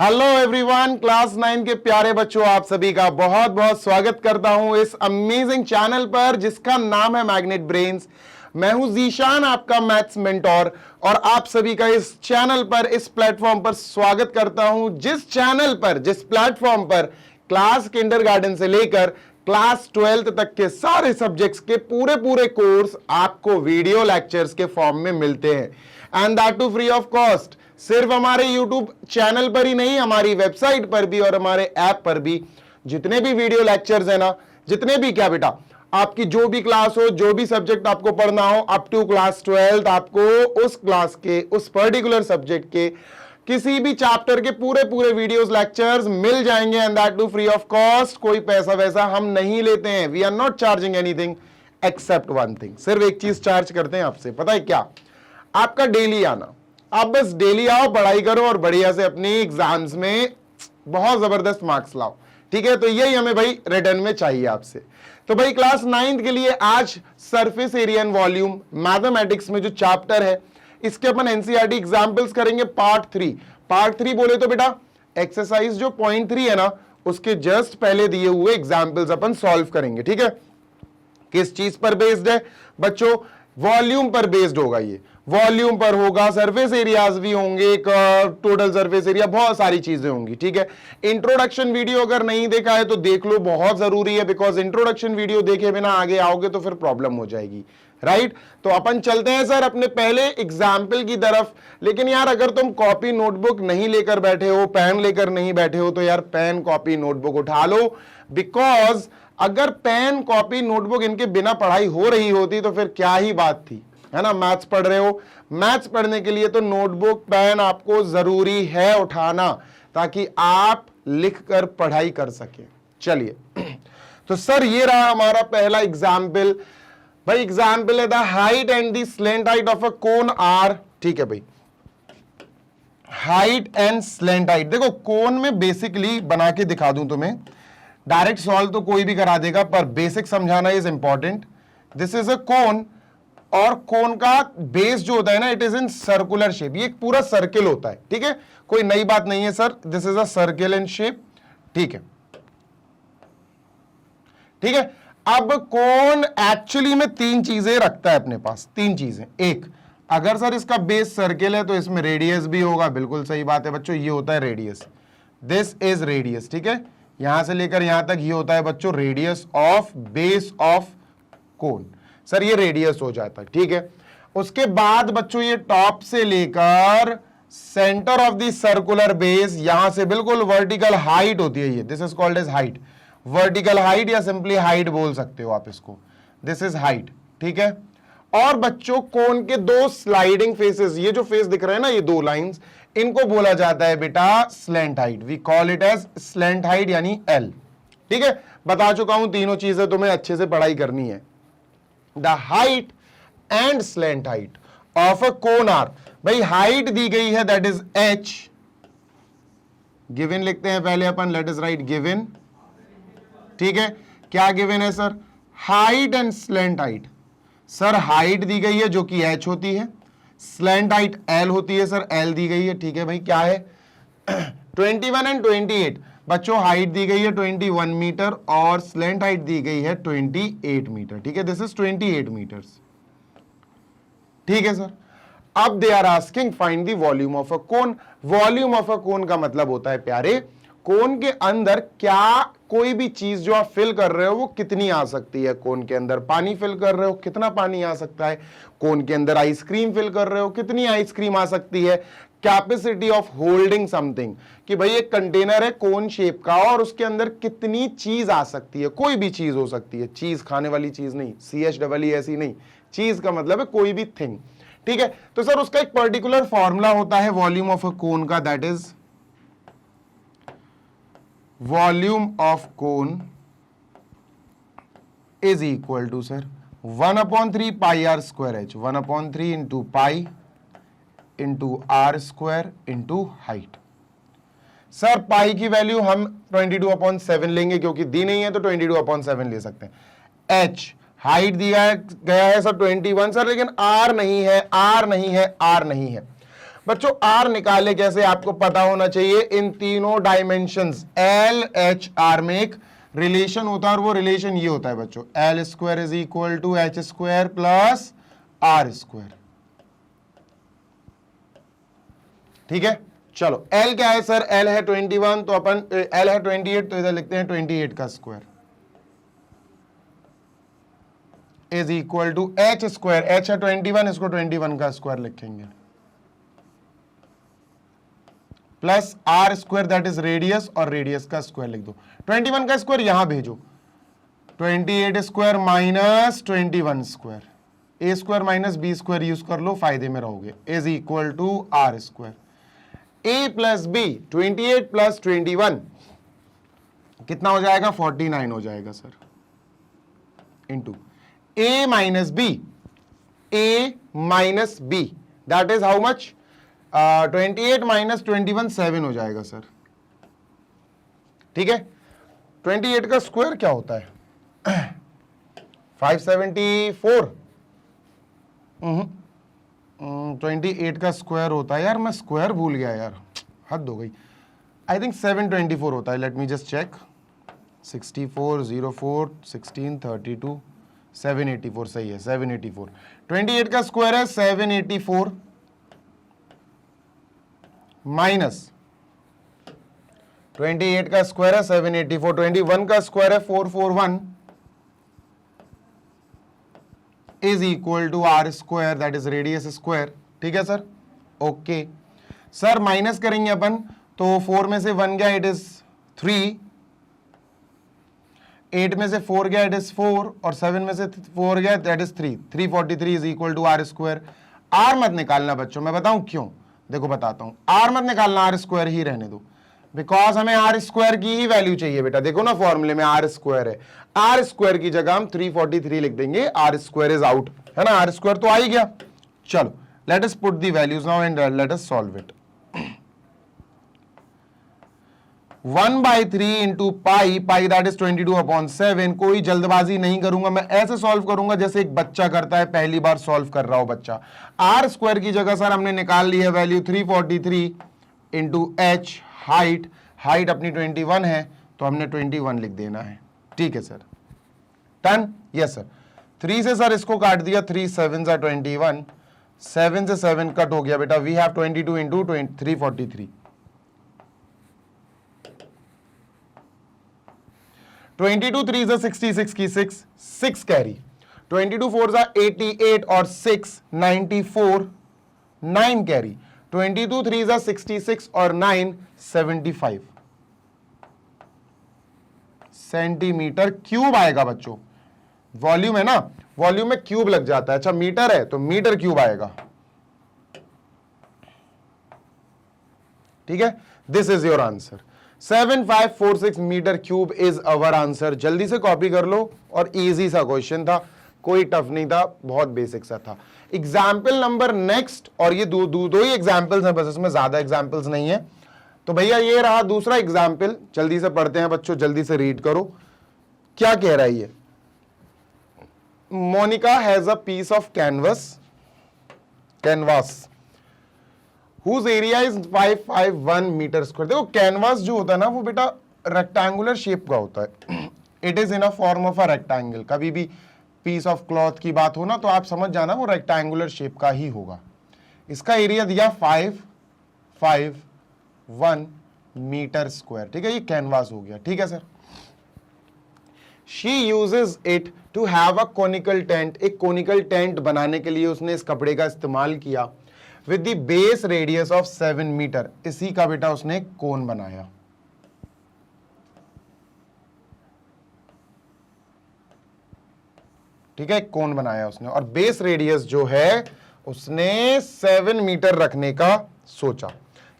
Hello everyone, class 9 के प्यारे बच्चों, आप सभी का बहुत बहुत स्वागत करता हूं इस अमेजिंग चैनल पर जिसका नाम है मैग्नेट ब्रेन्स। मैं हूं जीशान, आपका मैथ्स मेंटोर, और आप सभी का इस चैनल पर, इस प्लेटफॉर्म पर स्वागत करता हूं, जिस चैनल पर, जिस प्लेटफॉर्म पर क्लास किंडरगार्टन से लेकर क्लास 12th तक के सारे सब्जेक्ट्स के पूरे कोर्स आपको वीडियो लेक्चर्स के फॉर्म में मिलते हैं, and that too free of cost. सिर्फ हमारे YouTube चैनल पर ही नहीं, हमारी वेबसाइट पर भी और हमारे ऐप पर भी जितने भी वीडियो लेक्चर्स है ना, जितने भी क्या बेटा, आपकी जो भी क्लास हो, जो भी सब्जेक्ट आपको पढ़ना हो अप टू क्लास 12th, आपको उस क्लास के, उस पर्टिकुलर सब्जेक्ट के किसी भी चैप्टर के पूरे वीडियोस लेक्चर्स मिल जाएंगे, and that too free of cost. कोई पैसा वैसा हम नहीं लेते हैं, we are not charging anything except one thing. सिर्फ एक चीज चार्ज करते हैं आपसे, पता है क्या? आपका डेली आना। आप बस डेली आओ, पढ़ाई करो और बढ़िया से अपनी एग्जाम्स में बहुत जबरदस्त मार्क्स लाओ, ठीक है? तो यही हमें भाई रिटर्न में चाहिए आपसे। तो भाई क्लास 9th के लिए आज surface area and volume mathematics में जो चैप्टर है, इसके अपन एनसीईआरटी एग्जांपल्स करेंगे पार्ट 3। पार्ट 3 बोले तो बेटा एक्सरसाइज जो पॉइंट 3 है ना, उसके जस्ट पहले दिए हुए एग्जाम्पल्स अपन सॉल्व करेंगे, ठीक है? किस चीज पर बेस्ड है बच्चों? वॉल्यूम पर बेस्ड होगा। ये वॉल्यूम पर होगा, सरफेस एरियाज भी होंगे, टोटल सरफेस एरिया, बहुत सारी चीजें होंगी, ठीक है? इंट्रोडक्शन वीडियो अगर नहीं देखा है तो देख लो, बहुत जरूरी है, बिकॉज इंट्रोडक्शन वीडियो देखे बिना आगे आओगे तो फिर प्रॉब्लम हो जाएगी, राइट? तो अपन चलते हैं सर अपने पहले एग्जाम्पल की तरफ। लेकिन यार अगर तुम कॉपी नोटबुक नहीं लेकर बैठे हो, पेन लेकर नहीं बैठे हो, तो यार पेन कॉपी नोटबुक उठा लो, बिकॉज अगर पेन कॉपी नोटबुक इनके बिना पढ़ाई हो रही होती तो फिर क्या ही बात थी, है ना? मैथ्स पढ़ रहे हो, मैथ्स पढ़ने के लिए तो नोटबुक पेन आपको जरूरी है उठाना, ताकि आप लिखकर पढ़ाई कर सके। चलिए तो सर ये रहा हमारा पहला एग्जाम्पल। भाई एग्जाम्पल है the height and the slant height of a cone R, ठीक है भाई? हाइट एंड स्लेंट हाइट, देखो कोन में बेसिकली बना के दिखा दूं तुम्हें, डायरेक्ट सॉल्व तो कोई भी करा देगा, पर बेसिक समझाना is important. This is a cone, और कोन का बेस जो होता है ना, it is in circular shape. ये एक पूरा सर्किल होता है, ठीक है? कोई नई बात नहीं है sir, this is a circle in shape, ठीक है? ठीक है। अब कोन एक्चुअली में तीन चीजें रखता है अपने पास, तीन चीजें। एक, अगर सर इसका बेस सर्किल है तो इसमें रेडियस भी होगा, बिल्कुल सही बात है बच्चों, ये होता है रेडियस, दिस इज रेडियस, ठीक है? यहां से लेकर यहां तक ये होता है बच्चों radius of base of cone, sir ये रेडियस हो जाता है, ठीक है? उसके बाद बच्चों ये टॉप से लेकर centre of the circular base, यहां से बिल्कुल वर्टिकल हाइट होती है ये, this is called as height, vertical height या सिंपली हाइट बोल सकते हो आप इसको, दिस इज हाइट, ठीक है? और बच्चों कोन के दो स्लाइडिंग फेसेस, ये जो फेस दिख रहे हैं ना, ये दो लाइंस, इनको बोला जाता है बेटा slant height, we call it as slant height यानी एल, ठीक है? बता चुका हूं तीनों चीजें, तुम्हें अच्छे से पढ़ाई करनी है। The height and slant height of a cone are, भाई हाइट दी गई है दैट इज h, गिवन लिखते हैं पहले अपन, लेट अस राइट गिवन, ठीक है? क्या गिवन है sir? Height and slant height. Sir height दी गई है जो कि h होती है, स्लेंट हाइट l होती है, सर l दी गई है, ठीक है भाई? क्या है 21 एंड 28, बच्चों हाइट दी गई है 21 मीटर और स्लेंट हाइट दी गई है 28 मीटर, ठीक है? दिस इज 28 मीटर्स, ठीक है सर? अब they are asking find the volume of a cone. Volume of a cone का मतलब होता है प्यारे, कोन के अंदर क्या कोई भी चीज जो आप फिल कर रहे हो वो कितनी आ सकती है। कोन के अंदर पानी फिल कर रहे हो, कितना पानी आ सकता है? कोन के अंदर आइसक्रीम फिल कर रहे हो, कितनी आइसक्रीम आ सकती है? कैपेसिटी ऑफ होल्डिंग समथिंग, कि भाई एक कंटेनर है कोन शेप का और उसके अंदर कितनी चीज आ सकती है। कोई भी चीज हो सकती है, चीज खाने वाली चीज नहीं, CHEE ऐसी नहीं, चीज का मतलब है कोई भी थिंग, ठीक है? तो सर उसका एक पर्टिकुलर फॉर्मूला होता है वॉल्यूम ऑफ अ कोन का, that is volume of cone is equal to sir 1/3 pi R square H, 1/3 into pi into R square into height. Sir pi की वैल्यू हम 22/7 लेंगे, क्योंकि दी नहीं है तो 22/7 ले सकते हैं। एच हाइट दिया गया है सर 21 सर, लेकिन आर नहीं है, आर नहीं है, आर नहीं है। बच्चों आर निकाले कैसे आपको पता होना चाहिए। इन तीनों डायमेंशंस एल एच आर में एक रिलेशन होता है और वो रिलेशन ये होता है बच्चों, L square is equal to H square plus are square. ठीक है, चलो एल क्या है सर, एल है 21 तो अपन एल है 28 तो इधर लिखते हैं 28 का square is equal to H square, h है 21, इसको 21 का स्क्वायर लिखेंगे plus are square that is radius, और रेडियस का स्क्वायर लिख दो। 21 का स्क्वायर यहां भेजो, 28 square minus 21 square, a square minus b square use कर लो, फायदे में रहोगे, is equal to are square. A plus b 28 plus 21 कितना हो जाएगा, 49 हो जाएगा sir, into A minus B, A minus B that is how much, 28 minus 21 7 हो जाएगा सर। ठीक है, 28 का स्क्वायर क्या होता है 574, 28 का स्क्वायर होता है यार, मैं स्क्वायर भूल गया यार, हद हो गई। आई थिंक 724 होता है, लेट मी जस्ट चेक। 64 04 16 32 784 सही है, 784। 28 का स्क्वायर है 784 माइनस 28 का स्क्वायर है 784, 21 का स्क्वायर है 441 is equal to are square that is radius square. ठीक है सर, ओके सर। माइनस करेंगे अपन तो 4 में से 1 गया इट इज 3, 8 में से 4 गया इट इज 4, और 7 में से 4 गया that is 3, 343 is equal to are square. R मत निकालना बच्चों, मैं बताऊं क्यों, देखो बताता हूं, आर मत निकालना, आर स्क्वायर ही रहने दो, बिकॉज हमें आर स्क्वायर की ही वैल्यू चाहिए बेटा। देखो ना फॉर्मूले में आर स्क्वायर है, आर स्क्वायर की जगह हम 343 लिख देंगे, आर स्क्वायर इज आउट, है ना, आर स्क्वायर तो आ ही गया। चलो let us put the values now and let us solve it. 1/3 into pi, pi that is 22/7। कोई जल्दबाजी नहीं करूंगा, मैं ऐसे सॉल्व करूंगा जैसे एक बच्चा करता है, पहली बार सॉल्व कर रहा हो बच्चा। आर स्क्वायर की जगह सर हमने निकाल ली है value 343 into H, height, height अपनी 21 है तो हमने 21 लिख देना है। ठीक है सर, डन, यस सर। 3 से सर इसको काट दिया, 3 7 जा 21, 7 से 7 कट हो गया बेटा, वी हैव 22 इंटू 343, 22 3 जा 66 की 6, 6 कैरी, 22 4 जा 88 और 6 94, 9 कैरी, 22 3 जा 66 और 9 75 सेंटीमीटर क्यूब आएगा बच्चों। वॉल्यूम है ना, वॉल्यूम में क्यूब लग जाता है, अच्छा मीटर है तो मीटर क्यूब आएगा। ठीक है, this is your answer, 7546 metre cube is our answer. जल्दी से कॉपी कर लो, और इजी सा क्वेश्चन था, कोई टफ नहीं था, बहुत बेसिक सा था। एग्जाम्पल नंबर नेक्स्ट, और ये दो ही एग्जाम्पल्स हैं बस, इसमें ज्यादा एग्जाम्पल्स नहीं है। तो भैया ये रहा दूसरा एग्जाम्पल, जल्दी से पढ़ते हैं बच्चों, जल्दी से रीड करो क्या कह रहा है ये। Monica has a piece of canvas whose area is 551 metre square. देखो कैनवास जो होता है ना वो बेटा रेक्टेंगुलर शेप का होता है, it is in a form of a rectangle. कभी भी पीस ऑफ क्लॉथ की बात हो ना तो आप समझ जाना वो रेक्टेंगुलर शेप का ही होगा। इसका एरिया दिया 551 मीटर स्क्वायर। ठीक है, ये कैनवास हो गया। ठीक है sir, she uses it to have a conical tent. एक कोनिकल टेंट बनाने के लिए उसने इस कपड़े का इस्तेमाल किया with the base radius of 7 metre. इसी का बेटा उसने एक कोन बनाया। ठीक है, कोन बनाया उसने, और बेस रेडियस जो है उसने 7 मीटर रखने का सोचा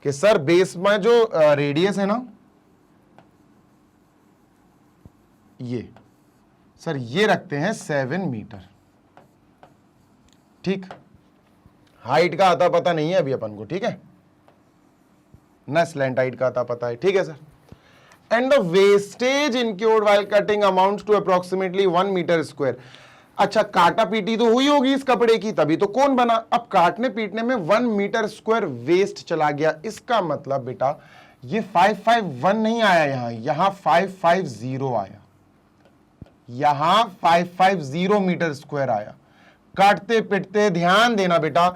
कि सर बेस में जो रेडियस है ना ये सर ये रखते हैं 7 मीटर। ठीक, हाइट का आता पता नहीं है अभी अपन को, ठीक है ना, स्लैंट हाइट का आता पता है। ठीक है sir, and the wastage incurred while cutting amounts to approximately 1 metre square. अच्छा, काटा पीटी तो हुई होगी इस कपड़े की, तभी तो कोन बना। अब काटने पीटने में 1 मीटर स्क्वायर वेस्ट चला गया, इसका मतलब बेटा ये 551 नहीं आया, यहां 550 आया, यहां 550 मीटर स्क्वायर आया। काटते पिटते ध्यान देना बेटा,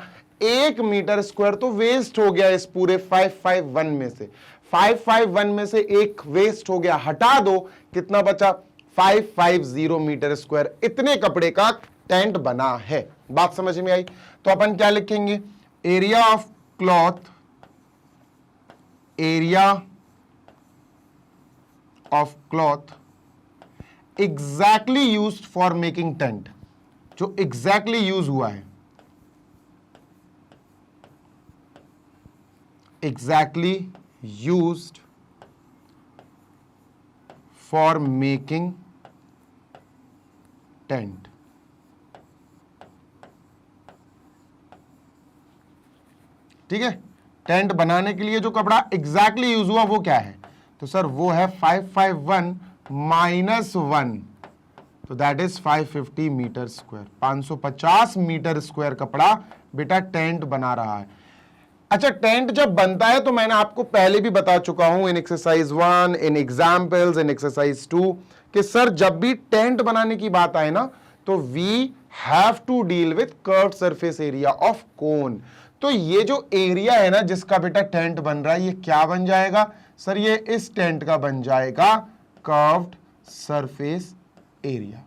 1 मीटर स्क्वायर तो वेस्ट हो गया इस पूरे 551 में से। 551 में से एक वेस्ट हो गया, हटा दो, कितना बचा? 550 मीटर स्क्वायर। इतने कपड़े का टेंट बना है। बात समझ में आई? तो अपन क्या लिखेंगे? Area of cloth, area of cloth exactly used for making tent, जो एग्जैक्टली यूज हुआ है, exactly used for making tent. ठीक है, टेंट बनाने के लिए जो कपड़ा एग्जैक्टली यूज हुआ वो क्या है? तो सर वो है 551 -1, तो that is 550 metre square. 550 metre square कपड़ा बेटा टेंट बना रहा है। अच्छा, टेंट जब बनता है तो मैंने आपको पहले भी बता चुका हूं इन एक्सरसाइज 1, इन एग्जाम्पल्स, इन एक्सरसाइज 2 कि सर जब भी टेंट बनाने की बात आए ना तो we have to deal with curved surface area of cone. तो ये जो एरिया है ना जिसका बेटा टेंट बन रहा है, ये क्या बन जाएगा? सर ये इस टेंट का बन जाएगा कर्व्ड सरफेस एरिया।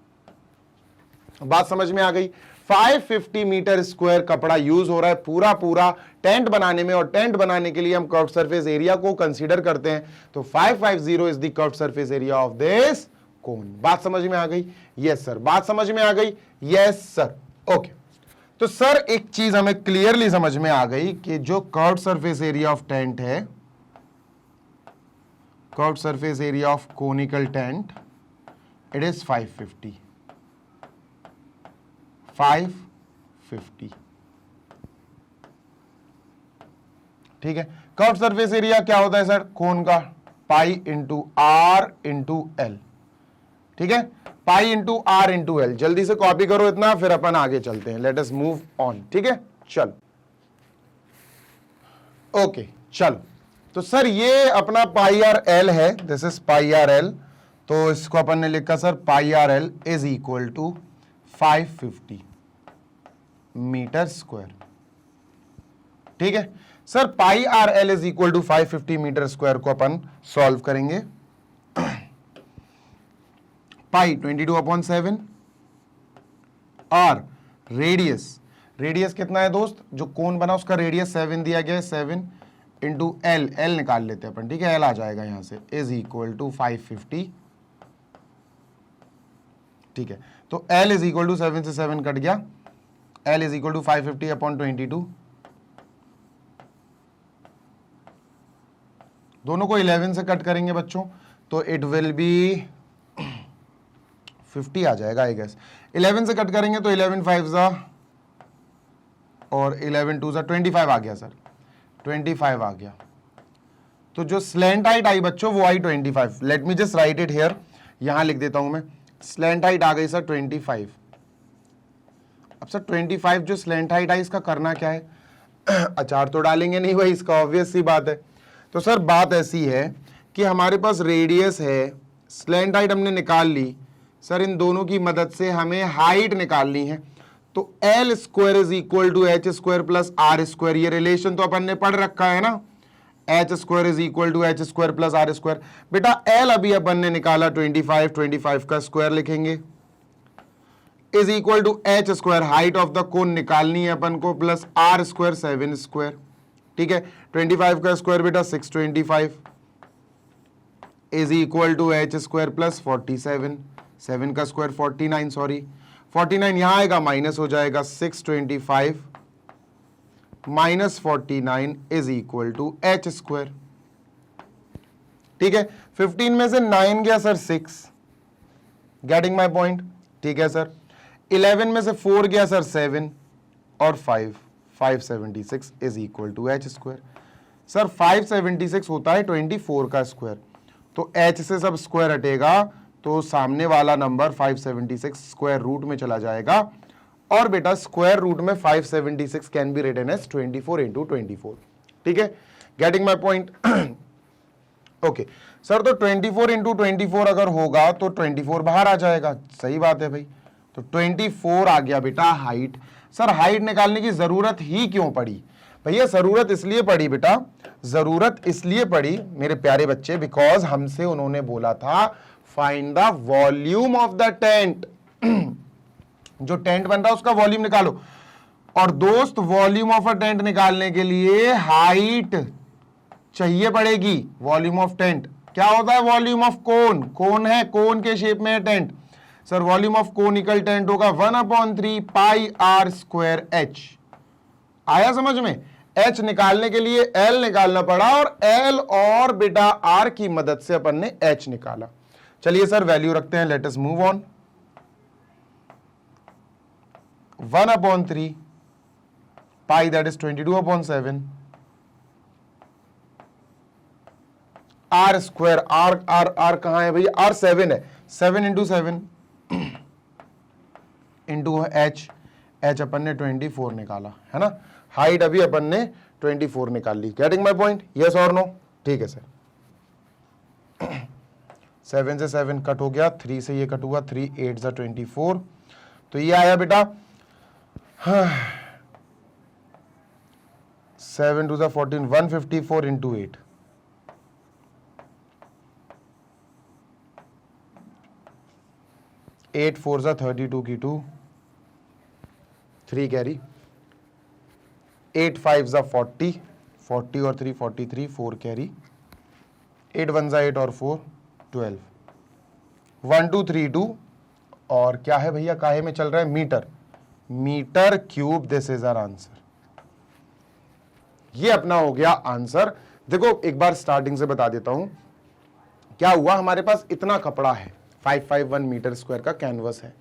बात समझ में आ गई? 550 मीटर स्क्वायर कपड़ा यूज हो रहा है पूरा पूरा टेंट बनाने में, और टेंट बनाने के लिए हम कर्व्ड सरफेस एरिया को कंसीडर करते हैं, तो 550 is the curved surface area of this cone. बात समझ में आ गई? Yes sir. बात समझ में आ गई? Yes sir. ओके, तो सर एक चीज हमें क्लियरली समझ में आ गई कि जो curved surface area of tent है, curved surface area of conical tent, it is 550। ठीक है, कर्व्ड सरफेस एरिया क्या होता है सर? कोन का pi into r into l. ठीक है, pi into r into l. जल्दी से कॉपी करो इतना, फिर अपन आगे चलते हैं। Let us move on. ठीक है, चल ओके, चल। तो सर ये अपना पाई आर एल है, this is pi r l, तो इसको अपन ने लिखा sir pi r l is equal to 550 metre square. ठीक है sir, pi r l is equal to 550 metre square को अपन सॉल्व करेंगे। पाई 22/7 और रेडियस, रेडियस कितना है दोस्त? जो कोन बना उसका रेडियस 7 दिया गया है, 7 इंटू एल, एल निकाल लेते हैं अपन। ठीक है, एल आ जाएगा यहां से, इज इक्वल टू 550। ठीक है, तो एल इज इक्वल टू 7 से 7 कट गया, एल इज इक्वल टू 550/22। दोनों को 11 से कट करेंगे बच्चों, तो इट विल बी 50 आ जाएगा आई गेस। 11 से कट करेंगे तो 11 5 और 11 2 25 आ गया सर, 25 आ गया। तो जो स्लैंट हाइट आई बच्चों वो आई 25। Let me just right it here, यहां लिख देता हूं मैं। स्लैंट हाइट आ गई सर 25। अब सर 25 जो स्लैंट हाइट आई, इसका करना क्या है? अचार तो डालेंगे नहीं भाई, इसका ऑब्वियस सी बात है। तो सर बात ऐसी है कि हमारे पास रेडियस है, स्लैंट हाइट हमने निकाल ली सर, इन दोनों की मदद से हमें हाइट निकालनी है। तो l square is equal to H square plus are square, ये रिलेशन तो अपन ने पढ़ रखा है ना, h square is equal to H square plus are square. बेटा एल अभी अपन ने निकाला 25, 25 का स्क्वायर लिखेंगे, is equal to H square, height of the cone निकालनी है अपन को, प्लस आर स्क्वायर 7 स्क्वायर। ठीक है, 25 का स्क्वायर बेटा 625 is equal to H square plus 47, 7 का स्क्वायर 49, सॉरी 49 यहां आएगा माइनस हो जाएगा, 625 minus 49 is equal to H square. ठीक है, 15 में से 9 गया सर 6, गेटिंग माई पॉइंट। ठीक है सर, 11 में से 4 गया सर 7 और 5, 576 is equal to H square. Sir 576 होता है 24 का स्क्वायर, तो एच से सब स्क्वायर हटेगा तो सामने वाला नंबर 576 स्क्वायर रूट में चला जाएगा, और बेटा स्क्वायर रूट में 576 can be written as 24 into 24। ठीक है, getting my point? Okay sir, तो 24 इंटू 24 अगर होगा तो 24 बाहर आ जाएगा, सही बात है भाई। तो 24 आ गया बेटा हाइट। सर हाइट निकालने की जरूरत ही क्यों पड़ी? भैया जरूरत इसलिए पड़ी बेटा, जरूरत इसलिए पड़ी मेरे प्यारे बच्चे, बिकॉज हमसे उन्होंने बोला था find the volume of the tent. जो टेंट बन रहा है उसका वॉल्यूम निकालो। और दोस्त वॉल्यूम ऑफ अ टेंट निकालने के लिए हाइट चाहिए पड़ेगी। वॉल्यूम ऑफ टेंट क्या होता है? वॉल्यूम ऑफ कोन। कोन है, कोन के शेप में है tent. Sir volume of conical tent होगा 1/3 पाई आर स्क्वायर एच। आया समझ में? एच निकालने के लिए एल निकालना पड़ा, और एल और बेटा आर की मदद से अपन ने एच निकाला। चलिए सर वैल्यू रखते हैं, let us move on. 1/3 pi that is 22/7 r square. R r r कहां है भैया? आर 7 है। 7 इंटू 7 इंटू एच। एच अपन ने 24 निकाला है ना। हाइट अभी अपन ने 24 निकाल ली। Getting my point? यस और नो? ठीक है सर। 7 से 7 कट हो गया, 3 से ये कट हुआ, 3 8 जा 24। तो ये आया बेटा 7 2 जा 14, 154 इंटू 8। 8 4 जा 32 की 2, 3 कैरी, 8 5 जा 40, 40 और 3 43, 4 कैरी, 8 1 जा 8 और 4 12, 1 2 3 2। और क्या है भैया? काहे में चल रहा है? Metre. Metre cube, this is our answer. ये अपना हो गया आंसर। देखो एक बार स्टार्टिंग से बता देता हूं क्या हुआ। हमारे पास इतना कपड़ा है, 551 मीटर स्क्वायर का कैनवस है।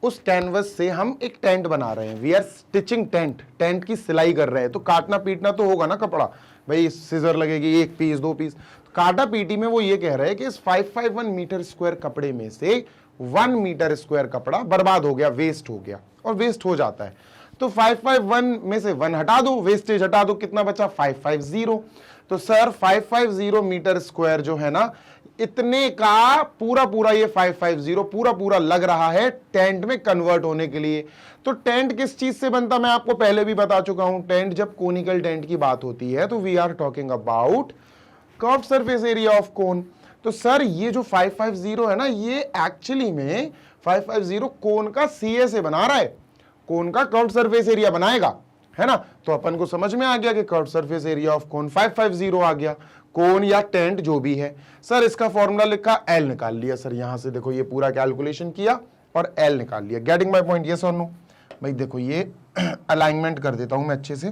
उस कैनवस से हम एक टेंट बना रहे हैं। We are stitching tent. Tent की सिलाई कर रहे हैं, तो काटना पीटना तो होगा ना कपड़ा भाई। सीजर लगेगी, 1 पीस 2 पीस। काटा पीटी में वो ये कह रहे हैं कि इस 551 मीटर स्क्वायर कपड़े में से 1 मीटर स्क्वायर कपड़ा बर्बाद हो गया, वेस्ट हो गया, और वेस्ट हो जाता है। तो 551 में से 1 हटा दो, वेस्टेज हटा दो, कितना बचा? 550। तो सर 550 मीटर स्क्वायर जो है ना, इतने का पूरा पूरा ये 550 पूरा पूरा लग रहा है टेंट में कन्वर्ट होने के लिए। तो टेंट किस चीज से बनता, मैं आपको पहले भी बता चुका हूं। टेंट जब कोनिकल टेंट की बात होती है तो we are talking about curve surface area of cone. तो सर ये जो 550 है ना, ये एक्चुअली में 550 कोन का सीए से बना रहा है। कोन का कर्व सरफेस एरिया बनाएगा, है ना। तो अपन को समझ में आ गया कि कर्व सरफेस एरिया ऑफ कोन 550 आ गया। कोन या टेंट जो भी है। सर इसका फॉर्मूला लिखा, एल निकाल लिया। सर यहां से देखो ये पूरा कैलकुलेशन किया और एल निकाल लिया। Getting my point? यस और नो? भाई देखो ये अलाइनमेंट कर देता हूं मैं अच्छे से,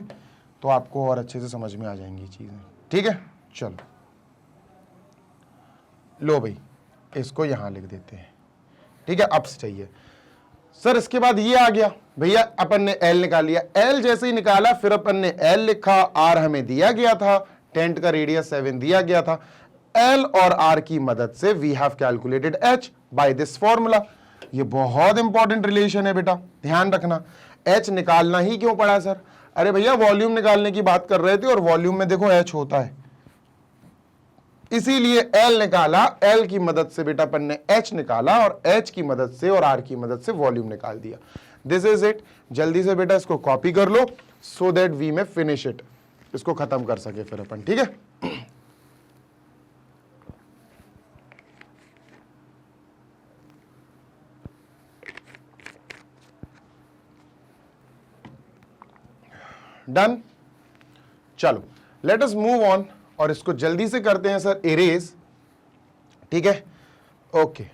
तो आपको और अच्छे से समझ में आ जाएंगी चीजें। ठीक है, चलो लो भाई इसको यहां लिख देते हैं। ठीक है, अब चाहिए सर इसके बाद ये आ गया भैया, अपन ने एल निकाल लिया। एल जैसे ही निकाला फिर अपन ने एल लिखा। आर हमें दिया गया था, टेंट का रेडियस 7 दिया गया था। एल और आर की मदद से we have calculated h by this formula. ये बहुत इंपॉर्टेंट रिलेशन है बेटा, ध्यान रखना। एच निकालना ही क्यों पड़ा सर? अरे भैया वॉल्यूम निकालने की बात कर रहे थे और वॉल्यूम में देखो एच होता है, इसीलिए एल निकाला। एल की मदद से बेटा अपन ने एच निकाला और एच की मदद से और आर की मदद से वॉल्यूम निकाल दिया। This is it. जल्दी से बेटा इसको कॉपी कर लो सो दैट वी में फिनिश इट, इसको खत्म कर सके फिर अपन। ठीक है, डन। चलो लेट अस मूव ऑन और इसको जल्दी से करते हैं सर इरेज। ठीक है, ओके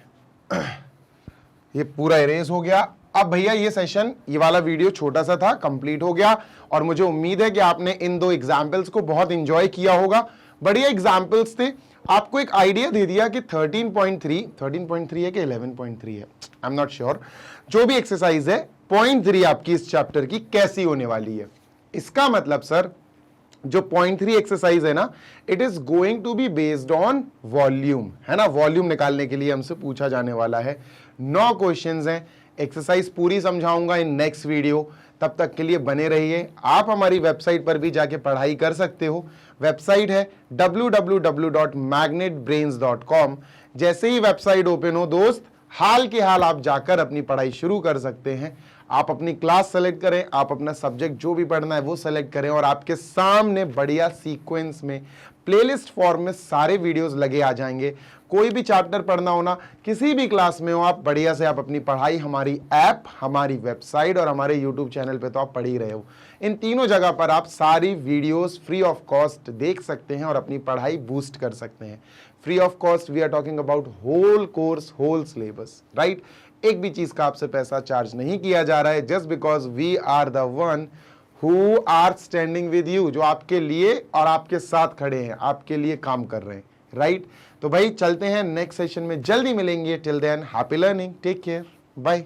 ये पूरा इरेज हो गया। अब भैया ये सेशन, ये वाला वीडियो छोटा सा था, कंप्लीट हो गया और मुझे उम्मीद है कि आपने इन 2 एग्जाम्पल्स को बहुत एंजॉय किया होगा। बढ़िया एग्जाम्पल्स थे, आपको एक आइडिया दे दिया कि 13.3 है कि 11.3 है, आई एम नॉट श्योर। जो भी एक्सरसाइज है 0.3 आपकी इस चैप्टर की कैसी होने वाली है। इसका मतलब सर जो 0.3 एक्सरसाइज है ना, it is going to be based on volume, है ना। वॉल्यूम निकालने के लिए हमसे पूछा जाने वाला है। 9 क्वेश्चंस हैं, एक्सरसाइज पूरी समझाऊंगा इन नेक्स्ट वीडियो। तब तक के लिए बने रहिए। आप हमारी वेबसाइट पर भी जाके पढ़ाई कर सकते हो। वेबसाइट है www.magnetbrains.com। जैसे ही वेबसाइट ओपन हो दोस्त, हाल के हाल आप जाकर अपनी पढ़ाई शुरू कर सकते हैं। आप अपनी क्लास सेलेक्ट करें, आप अपना सब्जेक्ट जो भी पढ़ना है वो सेलेक्ट करें, और आपके सामने बढ़िया सीक्वेंस में प्लेलिस्ट फॉर्म में सारे वीडियोस लगे आ जाएंगे। कोई भी चैप्टर पढ़ना हो ना, किसी भी क्लास में हो आप, बढ़िया से आप अपनी पढ़ाई हमारी ऐप, हमारी वेबसाइट और हमारे यूट्यूब चैनल पे तो आप पढ़ ही रहे हो। इन तीनों जगह पर आप सारी वीडियोस फ्री ऑफ कॉस्ट देख सकते हैं और अपनी पढ़ाई बूस्ट कर सकते हैं। Free of cost, we are talking about whole course, whole syllabus, right. एक भी चीज का आपसे पैसा चार्ज नहीं किया जा रहा है, just because we are the one who are standing with you, जो आपके लिए और आपके साथ खड़े हैं, आपके लिए काम कर रहे हैं, राइट। तो भाई चलते हैं नेक्स्ट सेशन में, जल्दी मिलेंगे। Till then happy learning, take care, bye.